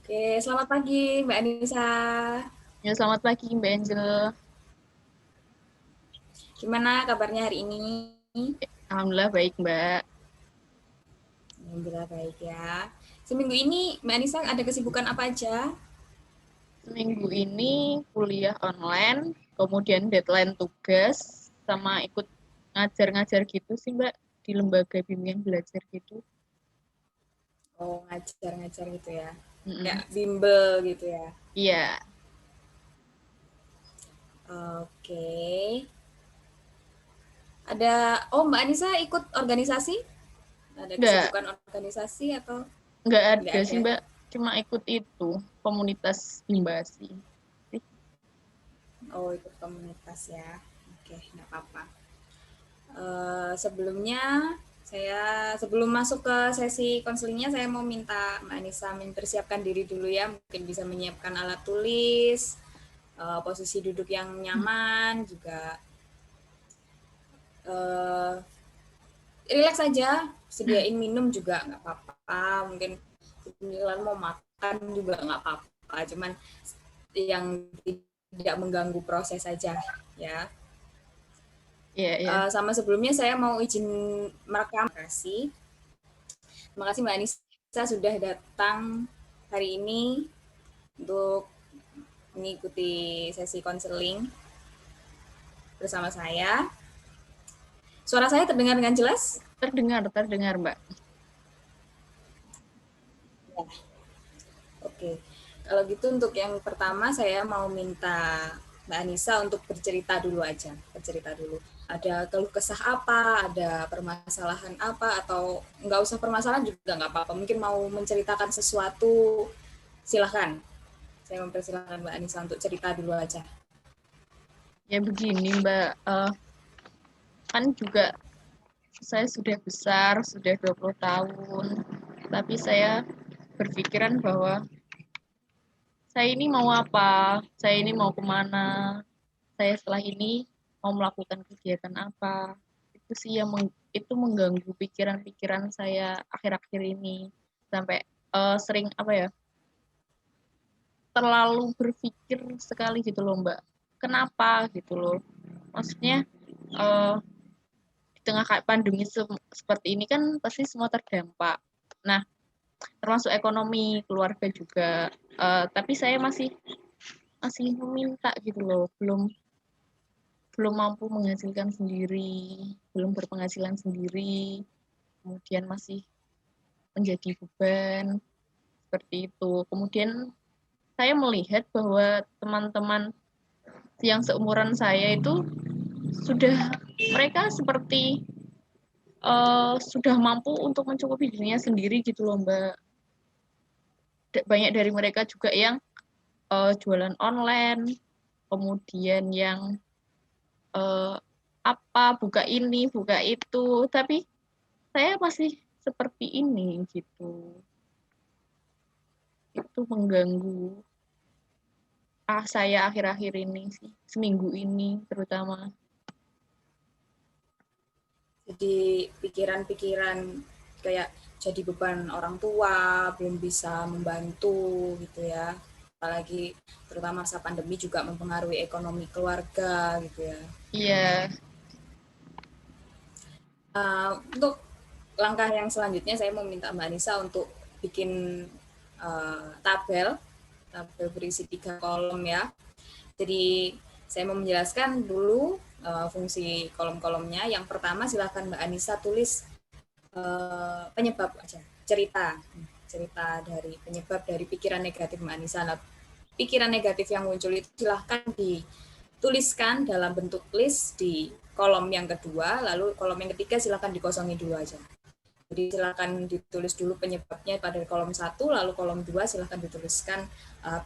Oke, selamat pagi Mbak Anissa. Ya, selamat pagi Mbak Angel. Gimana kabarnya hari ini? Alhamdulillah baik Mbak. Alhamdulillah baik ya. Seminggu ini Mbak Anissa ada kesibukan apa aja? Seminggu ini kuliah online, kemudian deadline tugas, sama ikut ngajar-ngajar gitu sih Mbak, di lembaga bimbingan belajar gitu. Oh, ngajar-ngajar gitu ya. Kayak Mm-mm. bimbel gitu ya. Iya, Oke. Oh Mbak Anissa ikut organisasi? Ada nggak, kesibukan organisasi atau nggak nggak ada sih ada? Mbak, cuma ikut itu, komunitas Bimbasi. Oh, ikut komunitas ya. Oke, nggak apa-apa. Sebelumnya sebelum masuk ke sesi konselingnya saya mau minta Mbak Anissa mempersiapkan diri dulu ya, mungkin bisa menyiapkan alat tulis, posisi duduk yang nyaman, juga uh, relax saja, sediain minum juga nggak apa-apa, mungkin cemilan mau makan juga nggak apa-apa, cuman yang tidak mengganggu proses saja ya. Iya, iya. Sama sebelumnya saya mau izin merekam kasih. Terima kasih Mbak Anissa sudah datang hari ini untuk mengikuti sesi konseling bersama saya. Suara saya terdengar dengan jelas? Terdengar Mbak. Ya. Oke. Kalau gitu untuk yang pertama saya mau minta Mbak Anissa untuk bercerita dulu aja. Bercerita dulu. Ada keluh kesah apa, ada permasalahan apa, atau nggak usah permasalahan juga nggak apa-apa. Mungkin mau menceritakan sesuatu, silahkan. Saya mempersilahkan Mbak Anissa untuk cerita dulu aja. Ya begini Mbak, kan juga saya sudah besar, sudah 20 tahun, tapi saya berpikiran bahwa saya ini mau apa, saya ini mau kemana, saya setelah ini mau melakukan kegiatan apa. Itu sih yang itu mengganggu pikiran-pikiran saya akhir-akhir ini. Sampai sering apa ya, terlalu berpikir sekali gitu loh Mbak. Kenapa gitu loh. Maksudnya eh, di tengah pandemi seperti ini kan pasti semua terdampak. Nah, termasuk ekonomi keluarga juga. Tapi saya masih masih meminta gitu loh, belum belum mampu menghasilkan sendiri, belum berpenghasilan sendiri, kemudian masih menjadi beban seperti itu. Kemudian saya melihat bahwa teman-teman yang seumuran saya itu sudah mereka seperti sudah mampu untuk mencukupi dirinya sendiri gitu loh Mbak. Banyak dari mereka juga yang jualan online, kemudian yang uh, apa buka ini buka itu, tapi saya masih seperti ini gitu. Itu mengganggu saya akhir-akhir ini sih, seminggu ini terutama. Jadi pikiran-pikiran kayak jadi beban orang tua, belum bisa membantu gitu ya. Apalagi terutama masa pandemi juga mempengaruhi ekonomi keluarga gitu ya. Iya, Untuk langkah yang selanjutnya saya mau minta Mbak Anissa untuk bikin tabel, tabel berisi 3 kolom ya. Jadi saya mau menjelaskan dulu fungsi kolom-kolomnya. Yang pertama silakan Mbak Anissa tulis penyebab aja, cerita, cerita dari penyebab dari pikiran negatif Mbak Anissa. Nah, pikiran negatif yang muncul itu silahkan dituliskan dalam bentuk list di kolom yang kedua, lalu kolom yang ketiga silahkan dikosongi dulu aja. Jadi silakan ditulis dulu penyebabnya pada kolom 1, lalu kolom 2 silakan dituliskan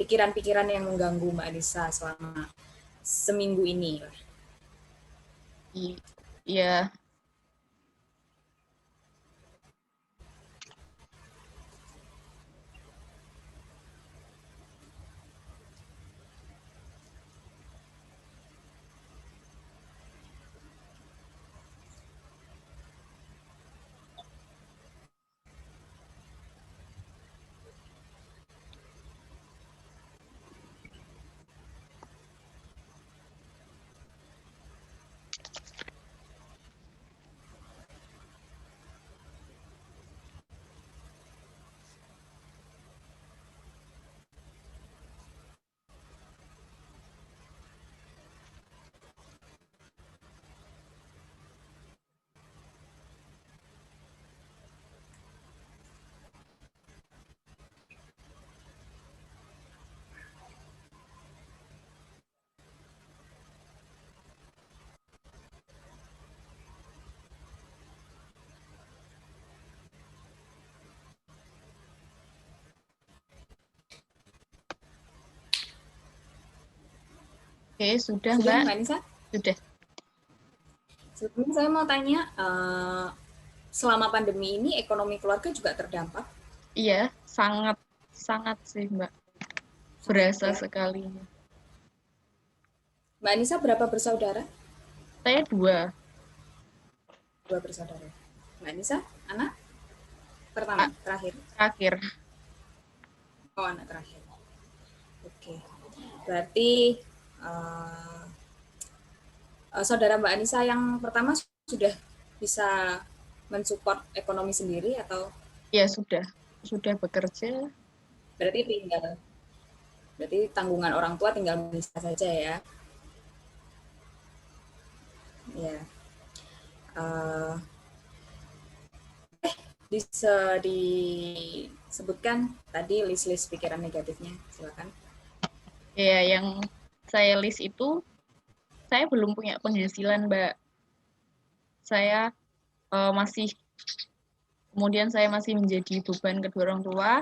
pikiran-pikiran yang mengganggu Mbak Anissa selama seminggu ini. iya. Oke, sudah Sudah, Mbak. Mbak Anissa? Sudah. Sebelumnya saya mau tanya, selama pandemi ini ekonomi keluarga juga terdampak? Iya, sangat sangat sih Mbak. Sangat Berasa ya. sekali. Mbak Anissa berapa bersaudara? Saya dua. Dua bersaudara. Mbak Anissa, anak Ah, pertama, terakhir. terakhir. Oh, anak terakhir. Oke. Berarti uh, saudara Mbak Anissa yang pertama sudah bisa mensupport ekonomi sendiri atau Ya sudah. Sudah bekerja. berarti tinggal berarti tanggungan orang tua tinggal bisa saja ya? Ya. Uh, bisa disebutkan tadi list-list pikiran negatifnya, silakan. Ya, yang saya list itu saya belum punya penghasilan, Mbak. Saya masih kemudian saya masih menjadi beban kedua orang tua.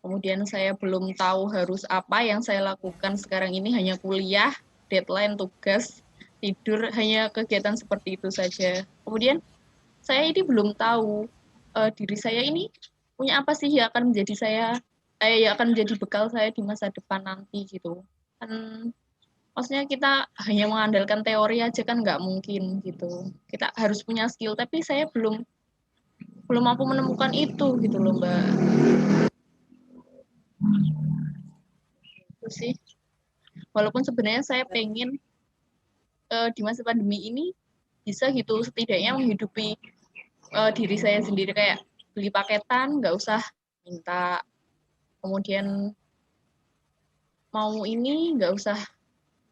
Kemudian saya belum tahu harus apa yang saya lakukan sekarang ini, hanya kuliah, deadline, tugas, tidur, hanya kegiatan seperti itu saja. Kemudian saya ini belum tahu diri saya ini punya apa sih yang akan menjadi yang akan menjadi bekal saya di masa depan nanti gitu. Kan maksudnya kita hanya mengandalkan teori aja kan nggak mungkin gitu. Kita harus punya skill, tapi saya belum belum mampu menemukan itu gitu loh Mbak. Itu sih. Walaupun sebenarnya saya pengen di masa pandemi ini bisa gitu setidaknya menghidupi diri saya sendiri, kayak beli paketan nggak usah minta, kemudian mau ini nggak usah,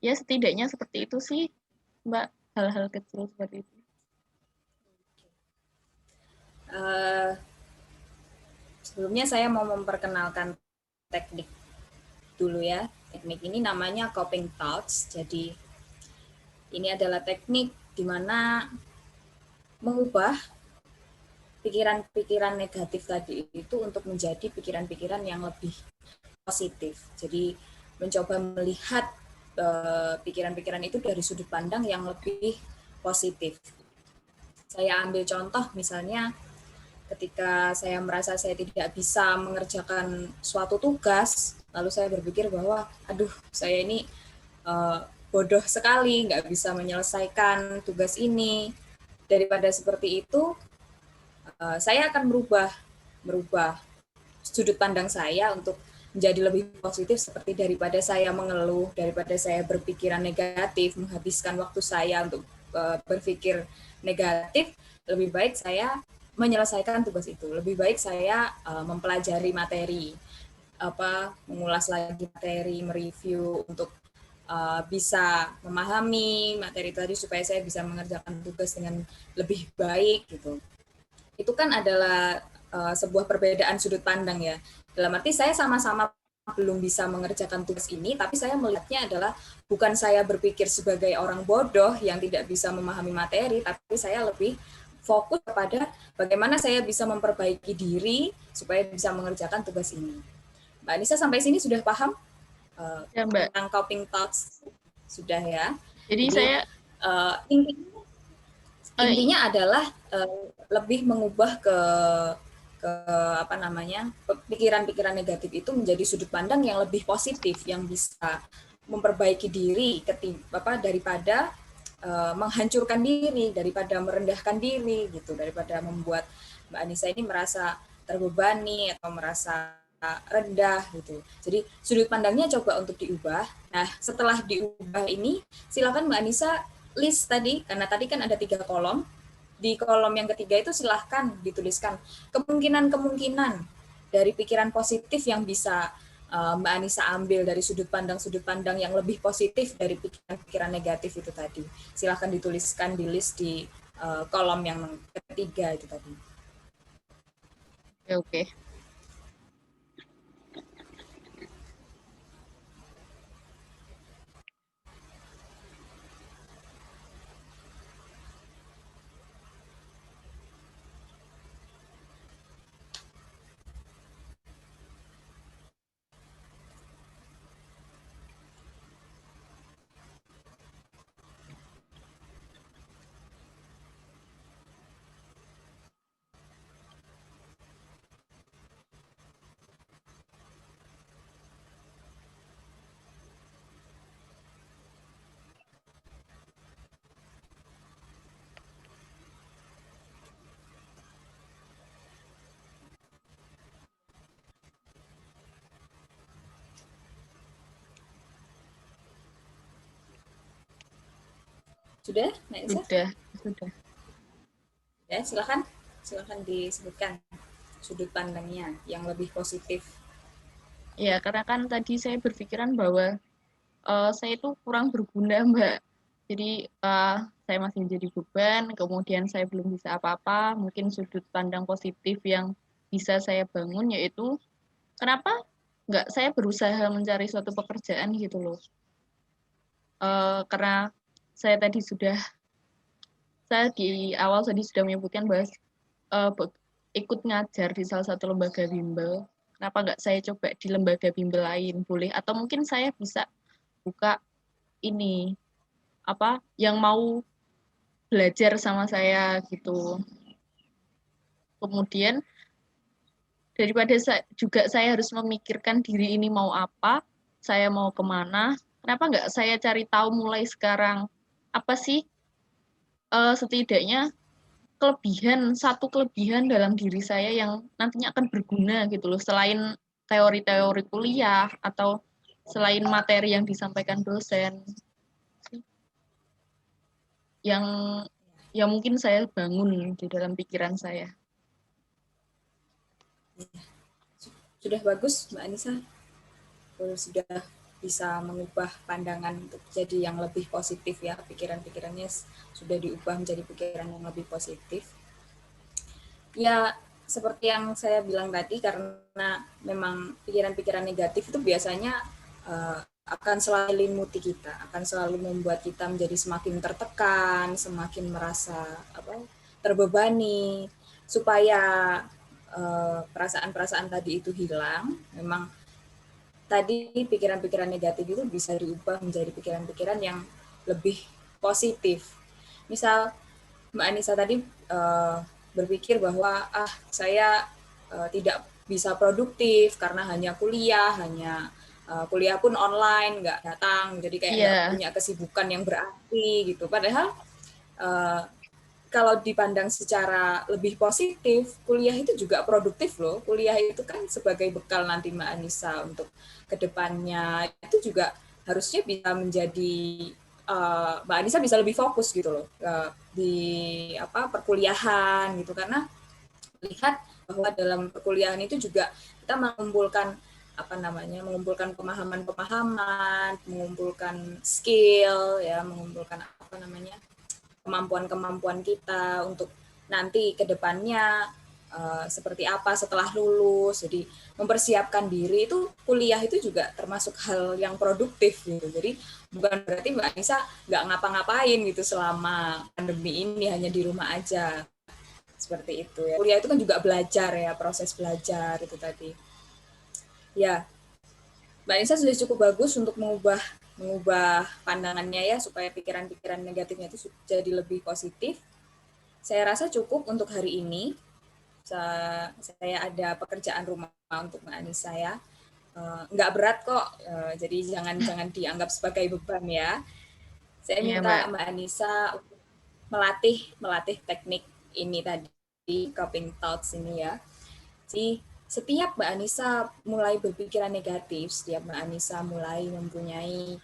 ya setidaknya seperti itu sih Mbak, hal-hal kecil seperti itu. Uh, Sebelumnya saya mau memperkenalkan teknik dulu ya. Teknik ini namanya coping thoughts. Jadi ini adalah teknik di mana mengubah pikiran-pikiran negatif tadi itu untuk menjadi pikiran-pikiran yang lebih positif. Jadi mencoba melihat pikiran-pikiran itu dari sudut pandang yang lebih positif. Saya ambil contoh misalnya ketika saya merasa saya tidak bisa mengerjakan suatu tugas, lalu saya berpikir bahwa, aduh, saya ini bodoh sekali, nggak bisa menyelesaikan tugas ini. Daripada seperti itu, saya akan merubah sudut pandang saya untuk menjadi lebih positif, seperti daripada saya mengeluh, daripada saya berpikiran negatif, menghabiskan waktu saya untuk berpikir negatif, lebih baik saya menyelesaikan tugas itu. Lebih baik saya mempelajari materi, mengulas lagi materi, mereview untuk bisa memahami materi tadi supaya saya bisa mengerjakan tugas dengan lebih baik gitu. Itu kan adalah sebuah perbedaan sudut pandang ya. Dalam arti saya sama-sama belum bisa mengerjakan tugas ini, tapi saya melihatnya adalah bukan saya berpikir sebagai orang bodoh yang tidak bisa memahami materi, tapi saya lebih fokus kepada bagaimana saya bisa memperbaiki diri supaya bisa mengerjakan tugas ini. Mbak Anissa sampai sini sudah paham Ya Mbak, tentang coping thoughts? Sudah ya. jadi Jadi saya intinya uh, intinya adalah lebih mengubah ke apa namanya pikiran-pikiran negatif itu menjadi sudut pandang yang lebih positif yang bisa memperbaiki diri daripada menghancurkan diri, daripada merendahkan diri gitu, daripada membuat Mbak Anissa ini merasa terbebani atau merasa rendah gitu. Jadi sudut pandangnya coba untuk diubah. Nah, setelah diubah ini silakan Mbak Anissa list tadi, karena tadi kan ada 3 kolom. Di kolom yang ketiga itu silahkan dituliskan kemungkinan-kemungkinan dari pikiran positif yang bisa Mbak Anissa ambil dari sudut pandang yang lebih positif dari pikiran-pikiran negatif itu tadi. Silahkan dituliskan di list di kolom yang ketiga itu tadi. ya, oke. Sudah, Mbak Nisa? Sudah. Ya, silakan disebutkan sudut pandangnya yang lebih positif. Ya, karena kan tadi saya berpikiran bahwa saya itu kurang berguna, Mbak. Jadi saya masih menjadi beban, kemudian saya belum bisa apa-apa. Mungkin sudut pandang positif yang bisa saya bangun yaitu kenapa nggak saya berusaha mencari suatu pekerjaan gitu loh. Karena saya di awal tadi sudah menyebutkan bahwa uh, ikut ngajar di salah satu lembaga bimbel. Kenapa nggak saya coba di lembaga bimbel lain, boleh? Atau mungkin saya bisa buka ini apa yang mau belajar sama saya gitu. Kemudian daripada saya harus memikirkan diri ini mau apa, saya mau kemana, kenapa nggak saya cari tahu mulai sekarang apa sih setidaknya satu kelebihan dalam diri saya yang nantinya akan berguna gitu loh, selain teori-teori kuliah atau selain materi yang disampaikan dosen yang yang mungkin saya bangun di dalam pikiran saya. Sudah bagus, Mbak Anissa. Sudah bisa mengubah pandangan untuk jadi yang lebih positif ya. Pikiran-pikirannya sudah diubah menjadi pikiran yang lebih positif. Ya, seperti yang saya bilang tadi, karena memang pikiran-pikiran negatif itu biasanya akan selalu melimuti kita, akan selalu membuat kita menjadi semakin tertekan, semakin merasa terbebani. Supaya perasaan-perasaan tadi itu hilang, memang tadi pikiran-pikiran negatif itu bisa diubah menjadi pikiran-pikiran yang lebih positif. Misal Mbak Anissa tadi berpikir bahwa saya tidak bisa produktif karena hanya kuliah pun online, nggak datang, jadi kayak nggak punya kesibukan yang berarti gitu. Padahal kalau dipandang secara lebih positif, kuliah itu juga produktif loh. Kuliah itu kan sebagai bekal nanti Mbak Anissa untuk kedepannya, itu juga harusnya bisa menjadi Mbak Anissa bisa lebih fokus gitu loh di perkuliahan gitu, karena lihat bahwa dalam perkuliahan itu juga kita mengumpulkan pemahaman, mengumpulkan skill ya, mengumpulkan kemampuan-kemampuan kita untuk nanti ke depannya seperti apa setelah lulus. Jadi mempersiapkan diri itu, kuliah itu juga termasuk hal yang produktif gitu. Jadi bukan berarti Mbak Anissa nggak ngapa-ngapain gitu selama pandemi ini, hanya di rumah aja. Seperti itu ya. Kuliah itu kan juga belajar ya, proses belajar itu tadi. Ya, Mbak Anissa sudah cukup bagus untuk mengubah pandangannya ya, supaya pikiran-pikiran negatifnya itu jadi lebih positif. Saya rasa cukup untuk hari ini. Saya ada pekerjaan rumah untuk Mbak Anissa ya. Nggak berat kok, jadi jangan dianggap sebagai beban ya. Saya minta Mbak Anissa untuk melatih teknik ini tadi, coping thoughts ini ya. Jadi setiap Mbak Anissa mulai berpikiran negatif, setiap Mbak Anissa mulai mempunyai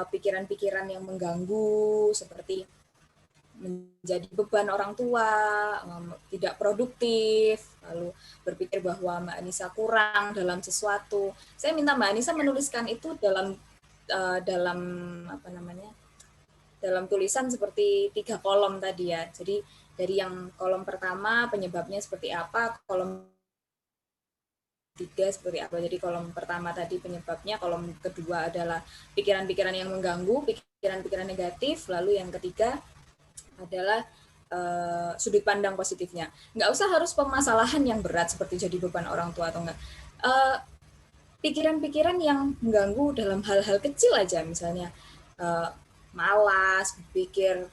pikiran-pikiran yang mengganggu, seperti menjadi beban orang tua, tidak produktif, lalu berpikir bahwa Mbak Anissa kurang dalam sesuatu. Saya minta Mbak Anissa menuliskan itu dalam dalam tulisan seperti 3 kolom tadi ya. Jadi dari yang kolom pertama penyebabnya seperti apa, kolom 3 seperti apa. Jadi kolom pertama tadi penyebabnya, kolom kedua adalah pikiran-pikiran yang mengganggu, pikiran-pikiran negatif, lalu yang ketiga adalah sudut pandang positifnya. Nggak usah harus permasalahan yang berat seperti jadi beban orang tua atau enggak. Pikiran-pikiran yang mengganggu dalam hal-hal kecil aja, misalnya malas, berpikir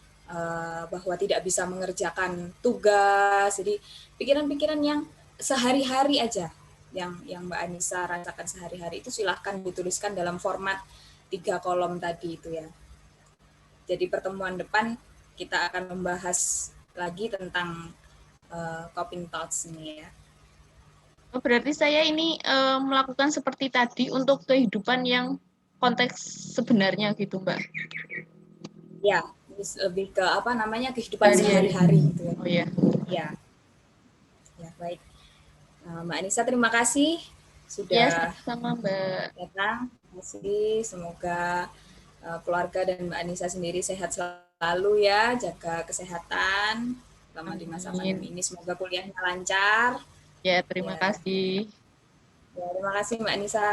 bahwa tidak bisa mengerjakan tugas. Jadi pikiran-pikiran yang sehari-hari aja, yang Mbak Anissa rasakan sehari-hari itu silahkan dituliskan dalam format 3 kolom tadi itu ya. Jadi pertemuan depan kita akan membahas lagi tentang coping thoughts ini ya. Berarti saya ini melakukan seperti tadi untuk kehidupan yang konteks sebenarnya gitu, Mbak? Ya, lebih ke apa namanya kehidupan sehari-hari gitu ya. Oh iya. Ya, ya baik. Mbak Anissa terima kasih Ya, sudah sama Mbak. datang. Terima kasih. Semoga keluarga dan Mbak Anissa sendiri sehat selalu ya, jaga kesehatan selama di masa pandemi ini. Semoga kuliahnya lancar. Ya, terima Ya. kasih. Ya, terima kasih Mbak Anissa.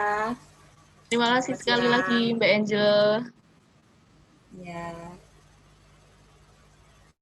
Terima kasih Selamat sekali siang. lagi Mbak Angel. Ya.